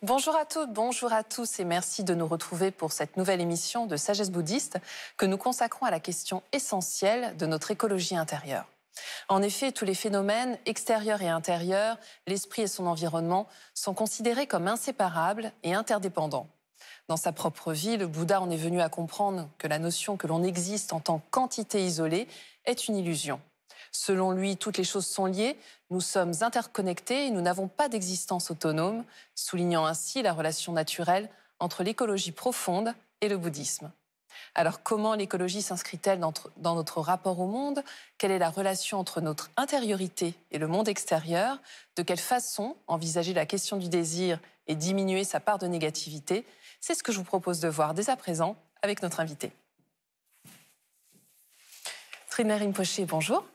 Bonjour à toutes, bonjour à tous et merci de nous retrouver pour cette nouvelle émission de Sagesse bouddhiste que nous consacrons à la question essentielle de notre écologie intérieure. En effet, tous les phénomènes extérieurs et intérieurs, l'esprit et son environnement, sont considérés comme inséparables et interdépendants. Dans sa propre vie, le Bouddha en est venu à comprendre que la notion que l'on existe en tant qu'entité isolée est une illusion. Selon lui, toutes les choses sont liées, nous sommes interconnectés et nous n'avons pas d'existence autonome, soulignant ainsi la relation naturelle entre l'écologie profonde et le bouddhisme. Alors comment l'écologie s'inscrit-elle dans notre rapport au monde? Quelle est la relation entre notre intériorité et le monde extérieur? De quelle façon envisager la question du désir et diminuer sa part de négativité? C'est ce que je vous propose de voir dès à présent avec notre invité. Trinaire Rinpoché, bonjour.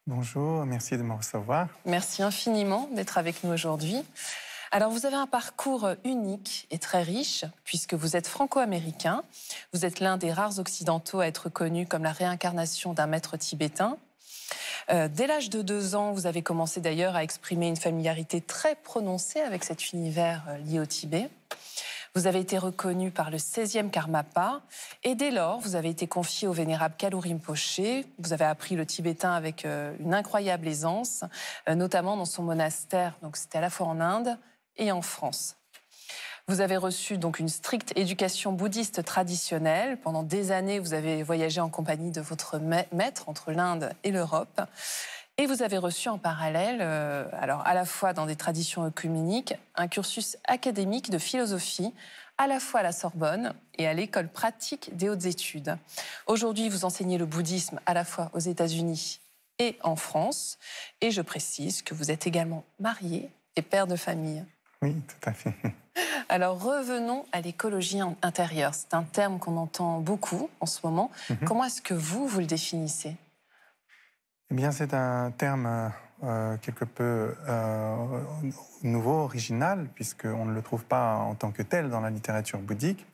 Bonjour, merci de me recevoir. Merci infiniment d'être avec nous aujourd'hui. Alors, vous avez un parcours unique et très riche, puisque vous êtes franco-américain. Vous êtes l'un des rares occidentaux à être connu comme la réincarnation d'un maître tibétain. Dès l'âge de 2 ans, vous avez commencé d'ailleurs à exprimer une familiarité très prononcée avec cet univers lié au Tibet. Vous avez été reconnu par le 16e Karmapa et dès lors, vous avez été confié au vénérable Kalu Rinpoche. Vous avez appris le tibétain avec une incroyable aisance, notamment dans son monastère, donc c'était à la fois en Inde et en France. Vous avez reçu donc une stricte éducation bouddhiste traditionnelle. Pendant des années, vous avez voyagé en compagnie de votre maître entre l'Inde et l'Europe. Et vous avez reçu en parallèle, alors à la fois dans des traditions œcuméniques, un cursus académique de philosophie, à la fois à la Sorbonne et à l'école pratique des hautes études. Aujourd'hui, vous enseignez le bouddhisme à la fois aux États-Unis et en France. Et je précise que vous êtes également marié et père de famille. Oui, tout à fait. Alors revenons à l'écologie intérieure. C'est un terme qu'on entend beaucoup en ce moment. Comment est-ce que vous le définissez ? Eh bien, c'est un terme quelque peu nouveau, original, puisqu'on ne le trouve pas en tant que tel dans la littérature bouddhique.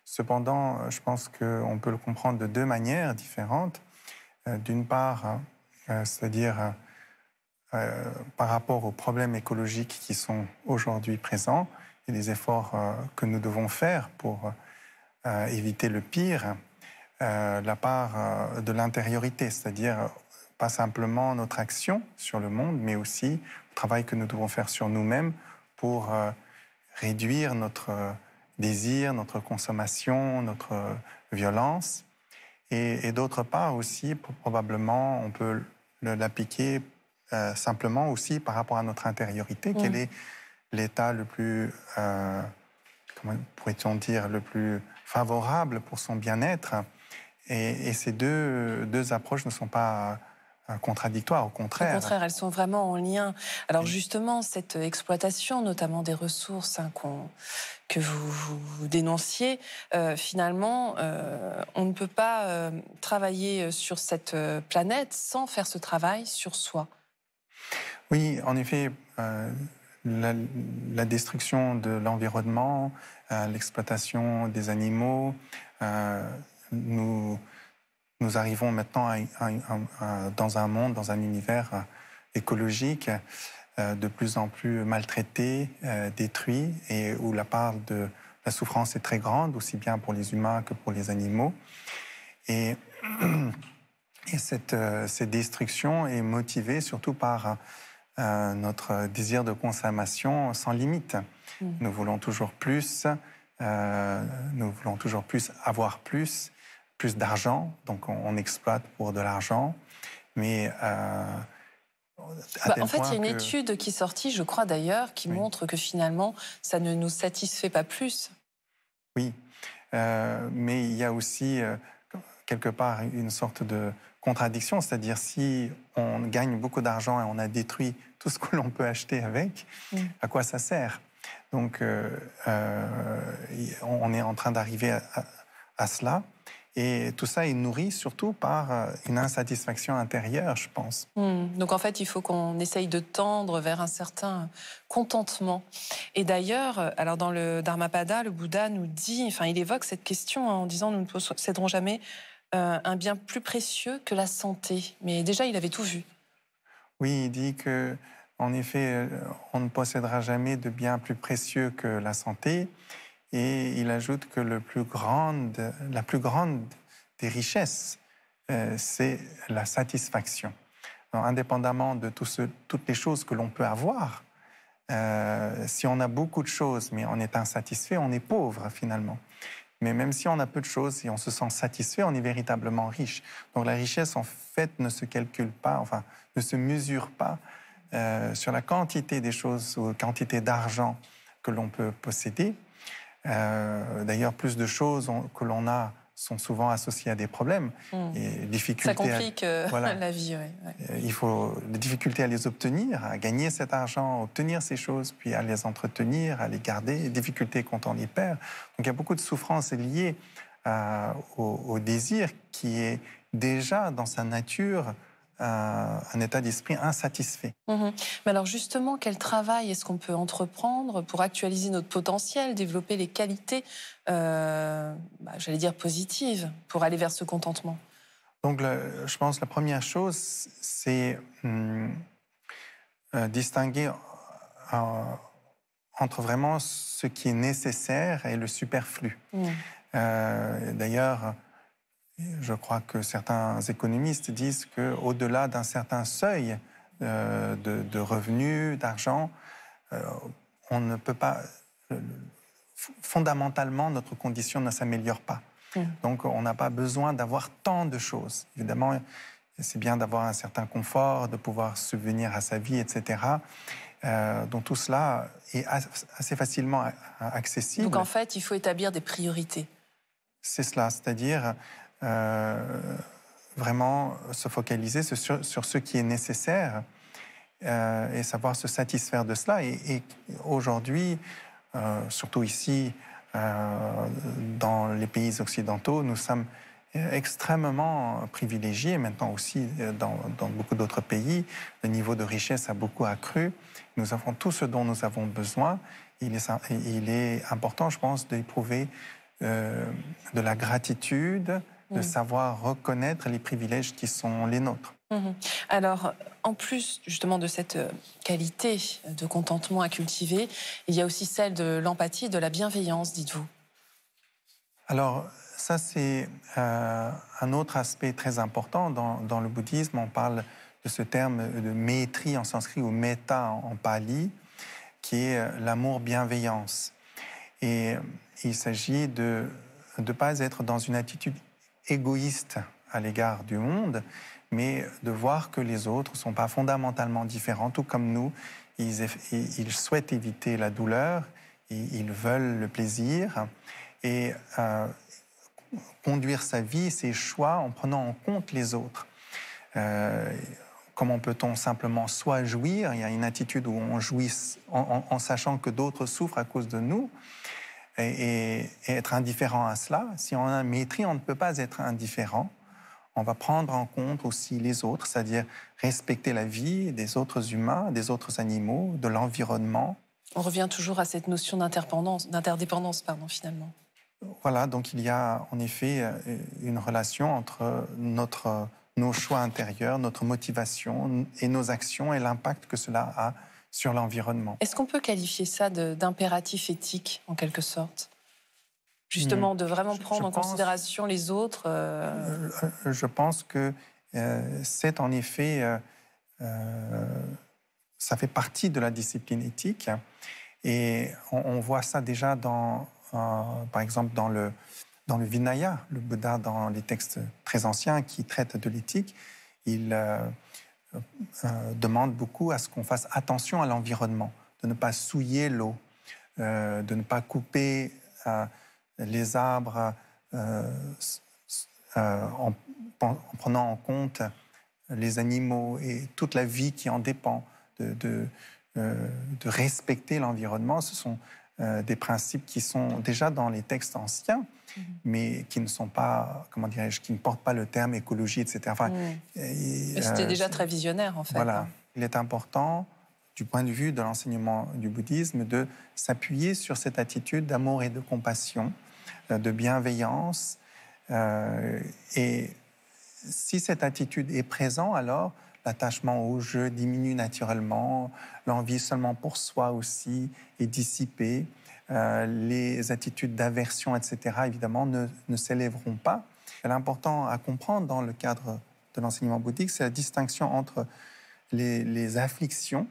Cependant, je pense qu'on peut le comprendre de 2 manières différentes. D'une part, c'est-à-dire par rapport aux problèmes écologiques qui sont aujourd'hui présents et les efforts que nous devons faire pour éviter le pire, la part de l'intériorité, c'est-à-dire pas simplement notre action sur le monde, mais aussi le travail que nous devons faire sur nous-mêmes pour réduire notre désir, notre consommation, notre violence. Et d'autre part aussi, probablement, on peut l'appliquer simplement aussi par rapport à notre intériorité. Quel est l'état le plus, comment pourrait-on dire, le plus favorable pour son bien-être? Et ces deux approches ne sont pas contradictoires, au contraire. Au contraire, elles sont vraiment en lien. Alors justement, cette exploitation, notamment des ressources que vous dénonciez, finalement, on ne peut pas travailler sur cette planète sans faire ce travail sur soi. Oui, en effet, la destruction de l'environnement, l'exploitation des animaux, nous arrivons maintenant dans un monde, dans un univers écologique de plus en plus maltraité, détruit, et où la part de la souffrance est très grande, aussi bien pour les humains que pour les animaux. Et cette destruction est motivée surtout par notre désir de consommation sans limite. Nous voulons toujours plus, avoir plus d'argent, donc on exploite pour de l'argent, mais en fait, il y a une étude qui est sortie, je crois d'ailleurs, qui montre que finalement, ça ne nous satisfait pas plus. Oui, mais il y a aussi quelque part une sorte de contradiction, c'est-à-dire si on gagne beaucoup d'argent et on a détruit tout ce que l'on peut acheter avec, à quoi ça sert? Donc, on est en train d'arriver à cela. Et tout ça est nourri surtout par une insatisfaction intérieure, je pense. Donc en fait, il faut qu'on essaye de tendre vers un certain contentement. Et d'ailleurs, alors dans le Dharmapada, le Bouddha nous dit, enfin il évoque cette question en disant « nous ne posséderons jamais un bien plus précieux que la santé ». Mais déjà, il avait tout vu. Oui, il dit que En effet, on ne possédera jamais de bien plus précieux que la santé. Et il ajoute que la plus grande des richesses, c'est la satisfaction. Alors, indépendamment de toutes les choses que l'on peut avoir, si on a beaucoup de choses, mais on est insatisfait, on est pauvre finalement. Mais même si on a peu de choses et on se sent satisfait, on est véritablement riche. Donc la richesse, en fait, ne se calcule pas, enfin, ne se mesure pas sur la quantité des choses ou la quantité d'argent que l'on peut posséder. D'ailleurs, plus de choses que l'on a sont souvent associées à des problèmes et difficultés. Ça complique voilà. la vie, oui. Il faut des difficultés à les obtenir, à gagner cet argent, à obtenir ces choses, puis à les entretenir, à les garder, difficultés quand on les perd. Donc il y a beaucoup de souffrances liées au désir qui est déjà dans sa nature un état d'esprit insatisfait. Mais alors justement, quel travail est-ce qu'on peut entreprendre pour actualiser notre potentiel, développer les qualités, j'allais dire positives, pour aller vers ce contentement? Donc je pense que la première chose, c'est distinguer entre vraiment ce qui est nécessaire et le superflu. D'ailleurs, je crois que certains économistes disent qu'au-delà d'un certain seuil de revenus, d'argent, on ne peut pas... Fondamentalement, notre condition ne s'améliore pas. Donc, on n'a pas besoin d'avoir tant de choses. Évidemment, c'est bien d'avoir un certain confort, de pouvoir subvenir à sa vie, etc. Donc, tout cela est assez facilement accessible. Donc, en fait, il faut établir des priorités. C'est cela, c'est-à-dire vraiment se focaliser sur ce qui est nécessaire et savoir se satisfaire de cela. Et aujourd'hui, surtout ici, dans les pays occidentaux, nous sommes extrêmement privilégiés. Maintenant aussi, dans beaucoup d'autres pays, le niveau de richesse a beaucoup accru. Nous avons tout ce dont nous avons besoin. Il est important, je pense, d'éprouver de la gratitude, de savoir reconnaître les privilèges qui sont les nôtres. Alors, en plus justement de cette qualité de contentement à cultiver, il y a aussi celle de l'empathie, de la bienveillance, dites-vous. Alors, ça, c'est un autre aspect très important. Dans le bouddhisme, on parle de ce terme de maitri en sanskrit ou metta en pali, qui est l'amour-bienveillance. Et il s'agit de ne pas être dans une attitude égoïste à l'égard du monde, mais de voir que les autres ne sont pas fondamentalement différents, tout comme nous. Ils souhaitent éviter la douleur, ils veulent le plaisir, et conduire sa vie, ses choix, en prenant en compte les autres. Comment peut-on simplement soit jouir, il y a une attitude où on jouit en sachant que d'autres souffrent à cause de nous, et être indifférent à cela. Si on a un maîtrise, on ne peut pas être indifférent. On va prendre en compte aussi les autres, c'est-à-dire respecter la vie des autres humains, des autres animaux, de l'environnement. On revient toujours à cette notion d'interdépendance, finalement. Voilà, donc il y a en effet une relation entre nos choix intérieurs, notre motivation et nos actions et l'impact que cela a sur l'environnement. Est-ce qu'on peut qualifier ça d'impératif éthique, en quelque sorte? Justement, de vraiment prendre en considération les autres Je pense que c'est en effet... ça fait partie de la discipline éthique. Et on voit ça déjà, par exemple, dans le Vinaya, le Bouddha, dans les textes très anciens qui traitent de l'éthique. Il demande beaucoup à ce qu'on fasse attention à l'environnement, de ne pas souiller l'eau, de ne pas couper les arbres en prenant en compte les animaux et toute la vie qui en dépend, de respecter l'environnement. Ce sont des principes qui sont déjà dans les textes anciens, mais qui ne sont pas, comment dirais-je, qui ne portent pas le terme écologie, etc. Enfin, c'était déjà très visionnaire, en fait. Voilà. Il est important, du point de vue de l'enseignement du bouddhisme, de s'appuyer sur cette attitude d'amour et de compassion, de bienveillance. Et si cette attitude est présente, alors l'attachement au jeu diminue naturellement, l'envie seulement pour soi aussi est dissipée, les attitudes d'aversion, etc., évidemment, ne s'élèveront pas. L'important à comprendre dans le cadre de l'enseignement bouddhique, c'est la distinction entre les afflictions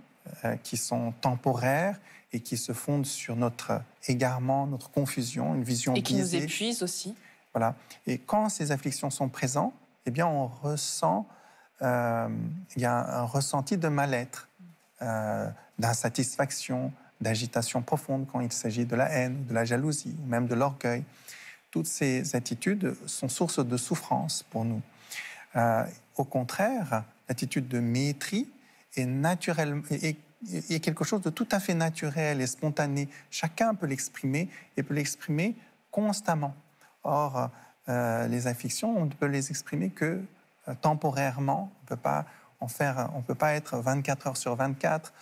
qui sont temporaires et qui se fondent sur notre égarement, notre confusion, une vision biaisée. Et qui nous épuisent aussi. Voilà. Et quand ces afflictions sont présentes, eh bien, on ressent, il y a un ressenti de mal-être, d'insatisfaction, d'agitation profonde quand il s'agit de la haine, de la jalousie, ou même de l'orgueil. Toutes ces attitudes sont source de souffrance pour nous. Au contraire, l'attitude de mépris est quelque chose de tout à fait naturel et spontané. Chacun peut l'exprimer et peut l'exprimer constamment. Or, les afflictions, on ne peut les exprimer que temporairement. On ne peut pas être 24 heures sur 24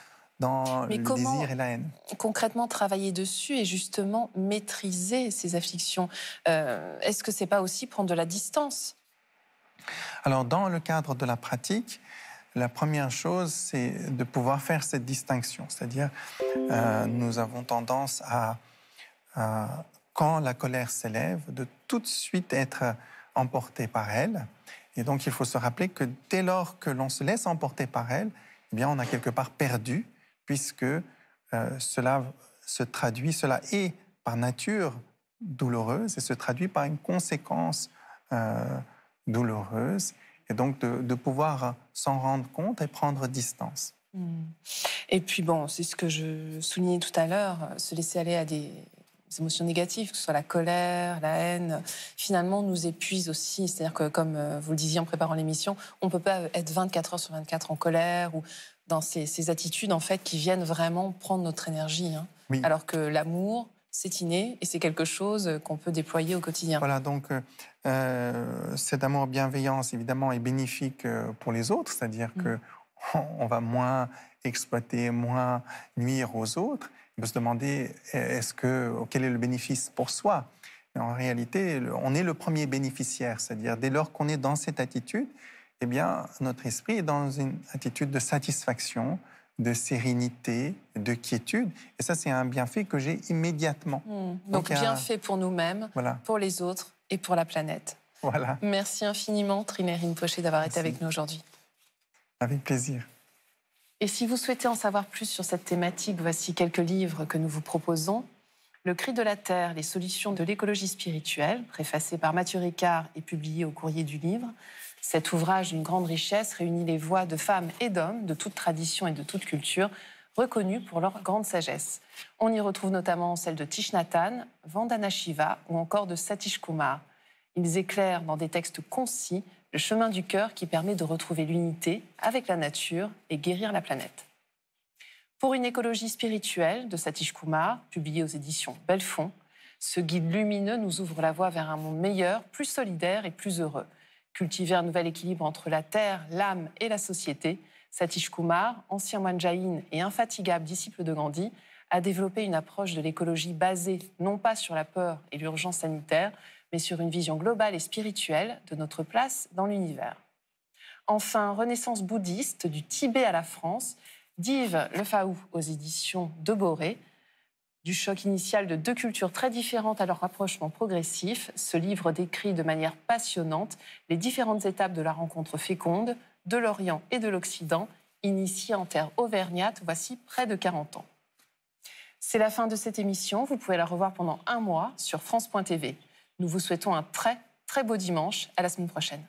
dans le désir et la haine. Concrètement, travailler dessus et justement maîtriser ces afflictions, est-ce que ce n'est pas aussi prendre de la distance? Alors, dans le cadre de la pratique, la première chose, c'est de pouvoir faire cette distinction. C'est-à-dire, nous avons tendance à, quand la colère s'élève, de tout de suite être emporté par elle. Et donc, il faut se rappeler que dès lors que l'on se laisse emporter par elle, eh bien, on a quelque part perdu, puisque cela est par nature douloureuse et se traduit par une conséquence douloureuse. Et donc, de pouvoir s'en rendre compte et prendre distance. Et puis, bon, c'est ce que je soulignais tout à l'heure, se laisser aller à des émotions négatives, que ce soit la colère, la haine, finalement, nous épuise aussi. C'est-à-dire que, comme vous le disiez en préparant l'émission, on ne peut pas être 24 heures sur 24 en colère ou dans ces attitudes, en fait, qui viennent vraiment prendre notre énergie. Hein. Oui. Alors que l'amour, c'est inné et c'est quelque chose qu'on peut déployer au quotidien. Voilà, donc cet amour-bienveillance, évidemment, est bénéfique pour les autres, c'est-à-dire qu'on va moins exploiter, moins nuire aux autres. On peut se demander quel est le bénéfice pour soi. Mais en réalité, on est le premier bénéficiaire, c'est-à-dire dès lors qu'on est dans cette attitude, eh bien, notre esprit est dans une attitude de satisfaction, de sérénité, de quiétude. Et ça, c'est un bienfait que j'ai immédiatement. Donc bienfait pour nous-mêmes, voilà, pour les autres et pour la planète. Voilà. Merci infiniment, Trine Rinpoché, d'avoir été avec nous aujourd'hui. Avec plaisir. Et si vous souhaitez en savoir plus sur cette thématique, voici quelques livres que nous vous proposons. Le cri de la terre, les solutions de l'écologie spirituelle, préfacé par Mathieu Ricard et publié au Courrier du Livre. Cet ouvrage d'une grande richesse réunit les voix de femmes et d'hommes de toute tradition et de toute culture, reconnus pour leur grande sagesse. On y retrouve notamment celle de Thich Nhat Hanh, Vandana Shiva ou encore de Satish Kumar. Ils éclairent dans des textes concis le chemin du cœur qui permet de retrouver l'unité avec la nature et guérir la planète. Pour une écologie spirituelle de Satish Kumar, publié aux éditions Belfond, ce guide lumineux nous ouvre la voie vers un monde meilleur, plus solidaire et plus heureux. Cultiver un nouvel équilibre entre la terre, l'âme et la société, Satish Kumar, ancien moine jaïn et infatigable disciple de Gandhi, a développé une approche de l'écologie basée non pas sur la peur et l'urgence sanitaire, mais sur une vision globale et spirituelle de notre place dans l'univers. Enfin, renaissance bouddhiste du Tibet à la France, d'Yves Lefaou aux éditions de Boré. Du choc initial de deux cultures très différentes à leur rapprochement progressif, ce livre décrit de manière passionnante les différentes étapes de la rencontre féconde de l'Orient et de l'Occident, initiée en terre auvergnate voici près de 40 ans. C'est la fin de cette émission. Vous pouvez la revoir pendant un mois sur France.tv. Nous vous souhaitons un très, très beau dimanche. À la semaine prochaine.